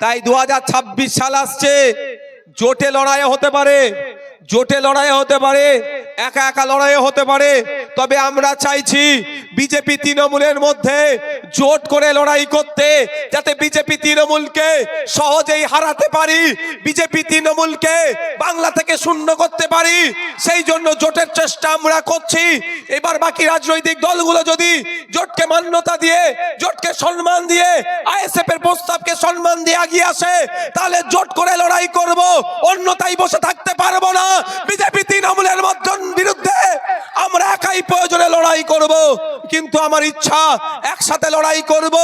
তাই 2026 সাল আসছে, জোটে লড়াই হতে পারে, জোটে লড়াই হতে পারে, একা একা লড়াই হতে পারে। তবে আমরা চাইছি বিজেপি তৃণমূলের মধ্যে জোট করে লড়াই করতে, যাতে বিজেপি তৃণমূলকে সহজেই হারাতে পারি, বিজেপি তৃণমূলকে বাংলা থেকে শূন্য করতে পারি। সেই জন্য জোটের চেষ্টা আমরা করছি। এবার বাকি রাজনৈতিক দলগুলো যদি জোটকে মান্যতা দিয়ে, জোটকে সম্মান দিয়ে, আইএসএফ এর প্রস্তাবকে সম্মান দিয়ে এগিয়ে আসে, তাহলে জোট করে লড়াই করব, অন্যথায় বসে থাকতে পারবো না। বিজেপি তৃণমূলের বিরুদ্ধে আমরা একাই প্রয়োজনে লড়াই করব, কিন্তু আমার ইচ্ছা একসাথে লড়াই করব।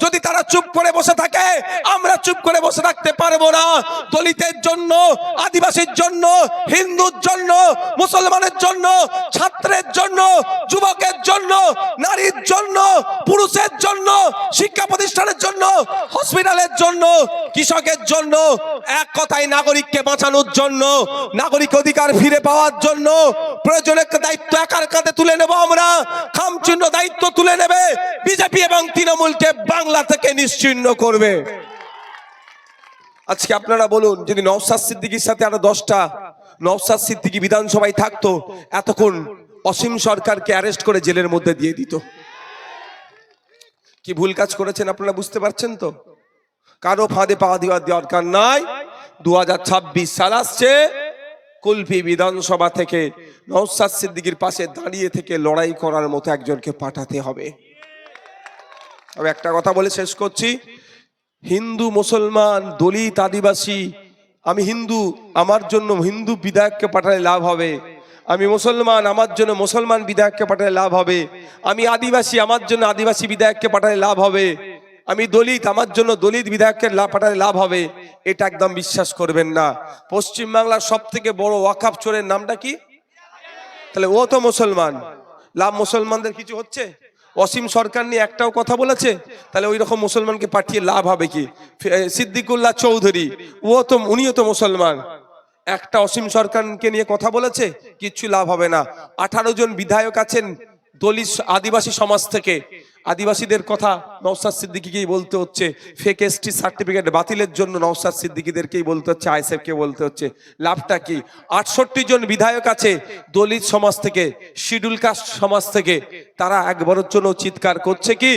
যদি তারা চুপ করে বসে থাকে, আমরা চুপ করে বসে থাকতে পারবো না। দলিতের জন্য, আদিবাসীর জন্য, হিন্দুর জন্য, মুসলমানের জন্য, ছাত্রের জন্য, যুবকের জন্য, নারীর জন্য, পুরুষের জন্য, শিক্ষা প্রতিষ্ঠানের জন্য, হসপিটালের জন্য, কৃষকের জন্য, এক কথায় নাগরিককে বাঁচানোর জন্য, নাগরিক অধিকার ফিরে পাওয়ার জন্য প্রয়োজনে দায়িত্ব একার কাঁধে তুলে নেব আমরা। খামচিহ্ন দায়িত্ব তুলে নেবে বিজেপি এবং তৃণমূলকে বাংলা থেকে নিশ্চিহ্ন করবে। আজকে আপনারা বলুন, যদি নওশাদ সিদ্দিকীর সাথে আরো 10টা নওশাদ সিদ্দিকী বিধানসভায় থাকতো, এতক্ষণ অসীম সরকারকে অ্যারেস্ট করে জেলের মধ্যে দিয়ে দিত। কি ভুল কাজ করেছেন আপনারা বুঝতে পারছেন তো? কারো ফাঁদে পা দেওয়ার দরকার নাই। 2026 সাল আসছে, কুলফি বিধানসভা থেকে নওশাদ সিদ্দিকীর পাশে দাঁড়িয়ে থেকে লড়াই করার মতো একজনকে পাঠাতে হবে। আমি একটা কথা বলে শেষ করছি, হিন্দু, মুসলমান, দলিত, আদিবাসী, আমি হিন্দু, আমার জন্য হিন্দু বিধায়ককে পাঠালে লাভ হবে। আমি মুসলমান, আমার জন্য মুসলমান বিধায়ককে পাঠালে লাভ হবে। আমি আদিবাসী, আমার জন্য আদিবাসী বিধায়ককে পাঠালে লাভ হবে। আমি দলিত, আমার জন্য দলিত বিধায়ককে পাঠালে লাভ হবে। এটা একদম বিশ্বাস করবেন না। পশ্চিমবাংলার সব থেকে বড় ওয়াকফ চোরের নামটা কি? তাহলে ও তো মুসলমান। লাভ মুসলমানদের কিছু হচ্ছে? অসীম সরকার নিয়ে একটাও কথা বলেছে? তাহলে ওই রকম মুসলমানকে পাঠিয়ে লাভ হবে কি? সিদ্দিকুল্লাহ চৌধুরী, উনিও তো মুসলমান। একটা অসীম সরকারকে নিয়ে কথা বলেছে? কিচ্ছু লাভ হবে না। 18 জন বিধায়ক আছেন দলিত আদিবাসী সমাজ থেকে। আদিবাসীদের কথা নওশাদ সিদ্দিকীকেই বলতে হচ্ছে। ফেক এসটি সার্টিফিকেট বাতিলের জন্য নওশাদ সিদ্দিকীদেরকেই বলতে হচ্ছে, আইএসএফকে বলতে হচ্ছে। লাভটা কি? 68 জন বিধায়ক আছে দলিত সমাজ থেকে, শিডিউল কাস্ট সমাজ থেকে। তারা একবারের জন্য চিৎকার করছে কি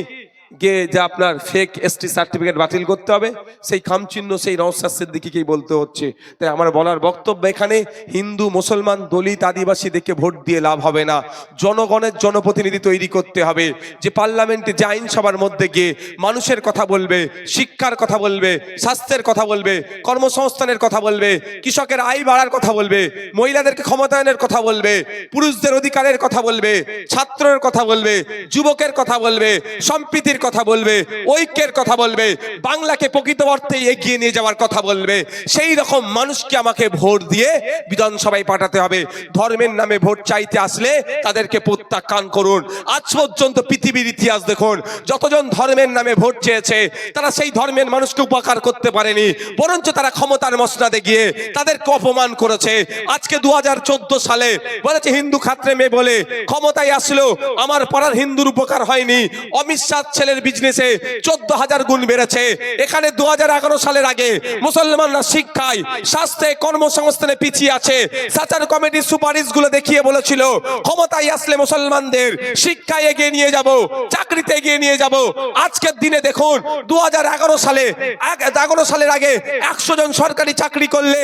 যে আপনার ফেক এসটি সার্টিফিকেট বাতিল করতে হবে? সেই খামচিহ্ন সেই নওশাদ সিদ্দিকীকেই বলতে হচ্ছে। তাই আমার বলার বক্তব্য এখানে, হিন্দু, মুসলমান, দলিত, আদিবাসী দেখে ভোট দিয়ে লাভ হবে না। জনগণের জনপ্রতিনিধি তৈরি করতে হবে, যে পার্লামেন্টে, যে আইনসভার মধ্যে গিয়ে মানুষের কথা বলবে, শিক্ষার কথা বলবে, স্বাস্থ্যের কথা বলবে, কর্মসংস্থানের কথা বলবে, কৃষকের আয় বাড়ার কথা বলবে, মহিলাদেরকে ক্ষমতায়নের কথা বলবে, পুরুষদের অধিকারের কথা বলবে, ছাত্রের কথা বলবে, যুবকের কথা বলবে, সম্প্রীতির কথা বলবে, ঐক্যের কথা বলবে, বাংলাকে প্রকৃত অর্থে এগিয়ে নিয়ে যাওয়ার কথা বলবে। সেই রকম মানুষকে আমাকে ভোট দিয়ে বিধানসভায় পাঠাতে হবে। ধর্মের নামে ভোট চাইতে আসলে তাদেরকে প্রত্যাখ্যান করুন। আজ পর্যন্ত পৃথিবীর ইতিহাস দেখুন, যতজন ধর্মের নামে ভোট চেয়েছে তারা সেই ধর্মের মানুষকে উপকার করতে পারেনি, বরঞ্চ তারা ক্ষমতার মসনদে গিয়ে তাদেরকে অপমান করেছে। আজকে 2014 সালে বলেছে হিন্দু খাত্রে মেয়ে বলে ক্ষমতায় আসলো, আমার পাড়ার হিন্দুর উপকার হয়নি। অমিত শাহ ছেলের বিজনেসে 14,000 গুণ বেড়েছে। এখানে 2011 সালের আগে মুসলমানরা শিক্ষায়, স্বাস্থ্যে, কর্মসংস্থানে পিছিয়ে আছে। সাচার কমিটির সুপারিশগুলো দেখিয়ে বলেছিল ক্ষমতায় আসলে মুসলমানদের শিক্ষায় এগিয়ে নিয়ে যাব, চাকরিতে এগিয়ে নিয়ে যাব। আজকের দিনে দেখুন 2011 সালের আগে 100 জন সরকারি চাকরি করলে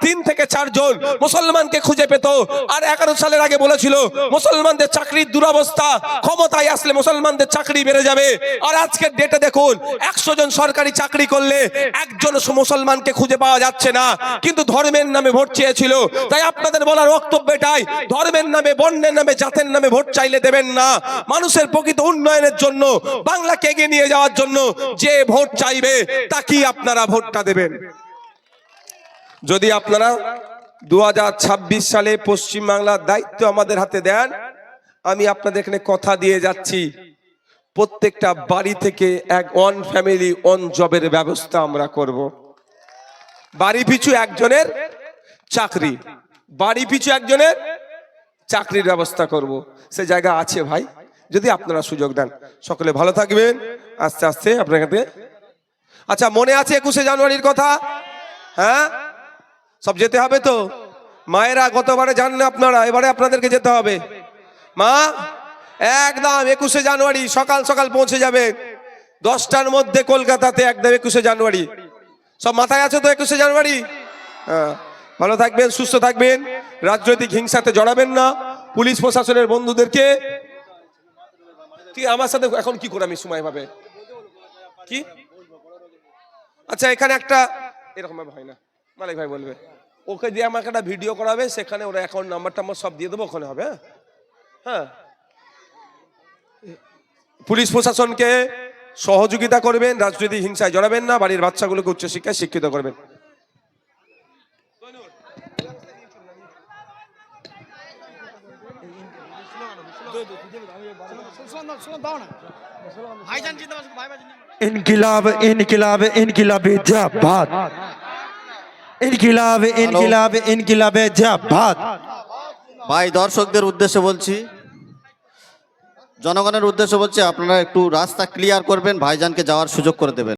3 থেকে 4 জন মুসলমানকে খুঁজে পেত। আর 11 সালের আগে বলেছিল মুসলমানদের চাকরির দুরবস্থা, ক্ষমতায় আসলে মুসলমানদের চাকরি বেড়ে যাবে। আর আজকের ডেটে দেখুন 100 জন সরকারি চাকরি করলে একজন মুসলমানকে খুঁজে পাওয়া যাচ্ছে না, কিন্তু ধর্মের নামে ভোট চেয়েছিল। তাই আপনাদের বলার বক্তব্য এটাই, ধর্মের নামে, বর্ণের নামে, জাতের নামে ভোট চাইলে দেবেন না। মানুষের প্রকৃত উন্নয়নের জন্য, বাংলাকে এগিয়ে নিয়ে যাওয়ার জন্য যে ভোট চাইবে তাকেই আপনারা ভোটটা দেবেন। যদি আপনারা 2026 সালে পশ্চিমবাংলার দায়িত্ব আমাদের হাতে দেন, আমি আপনাদের এখানে কথা দিয়ে যাচ্ছি, প্রত্যেকটা বাড়ি থেকে ওয়ান ফ্যামিলি ওয়ান জবের ব্যবস্থা আমরা করব। বাড়ি পিছু একজনের চাকরি, বাড়ি পিছু একজনের চাকরির ব্যবস্থা করব। সে জায়গা আছে ভাই, যদি আপনারা সুযোগ দেন। সকলে ভালো থাকবেন। আস্তে আস্তে আপনার কাছে আচ্ছা, মনে আছে 21শে জানুয়ারির কথা? হ্যাঁ, সব যেতে হবে তো? মায়েরা গতবারে যান না আপনারা, এবারে আপনাদেরকে যেতে হবে। মা, একদম 21শে জানুয়ারি সকাল সকাল পৌঁছে যাবে 10টার মধ্যে কলকাতাতে, একদম 21শে জানুয়ারি। সব মাথায় আছে তো 21শে জানুয়ারি? হ্যাঁ, ভালো থাকবেন, সুস্থ থাকবেন, রাজনৈতিক হিংসাতে জড়াবেন না। পুলিশ প্রশাসনের বন্ধুদেরকে তুই আমার সাথে এখন কি করে আমি সময় পাবে কি? আচ্ছা, এখানে একটা এরকম ভাবে হয় না, মালিক ভাই বলবে ওকে দিয়ে আমাকে একটা ভিডিও করাবে, সেখানে ওরা অ্যাকাউন্ট নাম্বারটা আমার সব দিয়ে দেবো, ওখানে হবে। হ্যাঁ, পুলিশ প্রশাসনকে সহযোগিতা করবেন, রাজনৈতিক হিংসায় জড়াবেন না, বাড়ির বাচ্চাগুলোকে উচ্চশিক্ষায় শিক্ষিত করবেন। इनकिलाब इनकिलाब इनकिलाब जिंदाबाद, इनकिलाब इनकिलाब इनकिलाब जिंदाबाद। ভাই, দর্শকদের উদ্দেশ্যে বলছি, জনগণের উদ্দেশ্যে বলছি, আপনারা একটু রাস্তা ক্লিয়ার করবেন, ভাইজানকে যাওয়ার সুযোগ করে দেবেন।